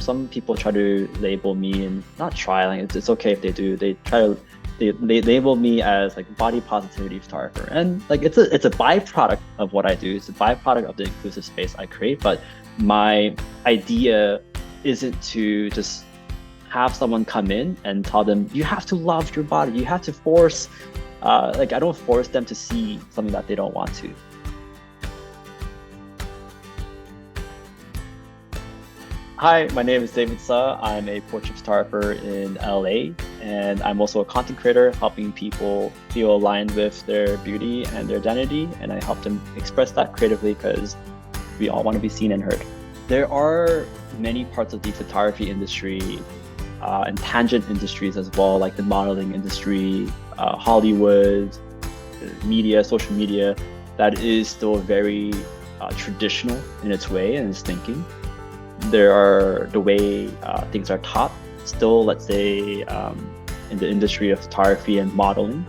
some people try to label me, and not try, like it's okay if they do. They label me as like body positivity photographer, and like it's a byproduct of what I do. It's a byproduct of the inclusive space I create. But my idea isn't to just have someone come in and tell them you have to love your body. You have to force. Like I don't force them to see something that they don't want to. Hi, my name is David Suh. I'm a portrait photographer in LA, and I'm also a content creator helping people feel aligned with their beauty and their identity, and I help them express that creatively because we all want to be seen and heard. There are many parts of the photography industry and tangent industries as well, like the modeling industry, Hollywood, media, social media, that is still very traditional in its way and its thinking. There are the way things are taught still, let's say in the industry of photography and modeling.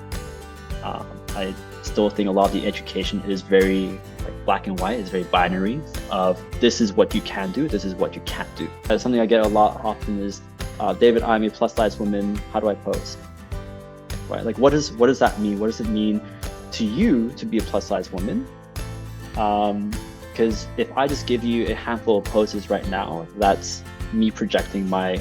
I still think a lot of the education is very like black and white, is very binary of this is what you can do, this is what you can't do. Something I get a lot often is, David, I'm a plus size woman, how do I pose? Right? Like what does that mean? What does it mean to you to be a plus size woman? Because if I just give you a handful of poses right now, that's me projecting my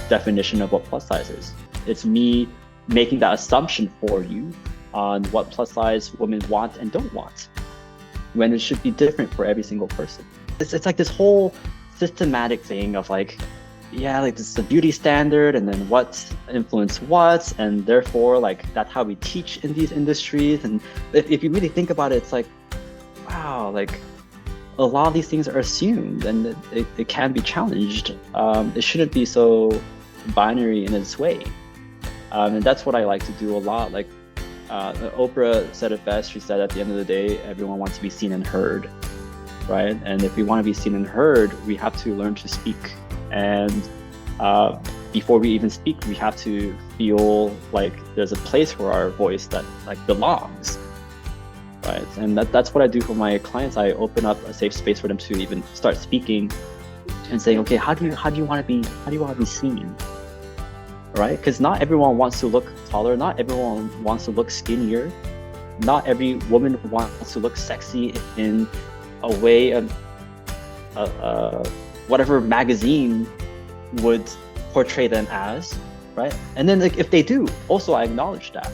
definition of what plus size is. It's me making that assumption for you on what plus size women want and don't want, when it should be different for every single person. It's like this whole systematic thing of like, yeah, like this is the beauty standard and then what influence what, and therefore like that's how we teach in these industries. And if you really think about it, it's like, wow, like a lot of these things are assumed and it can be challenged. It shouldn't be so binary in its way. And that's what I like to do a lot. Like Oprah said it best. She said at the end of the day, everyone wants to be seen and heard, right? And if we want to be seen and heard, we have to learn to speak. And before we even speak, we have to feel like there's a place for our voice that like belongs. Right. And that's what I do for my clients. I open up a safe space for them to even start speaking and saying, okay, how do you want to be seen? Right? Because not everyone wants to look taller, not everyone wants to look skinnier, not every woman wants to look sexy in a way of whatever magazine would portray them as, right? And then like if they do, also I acknowledge that.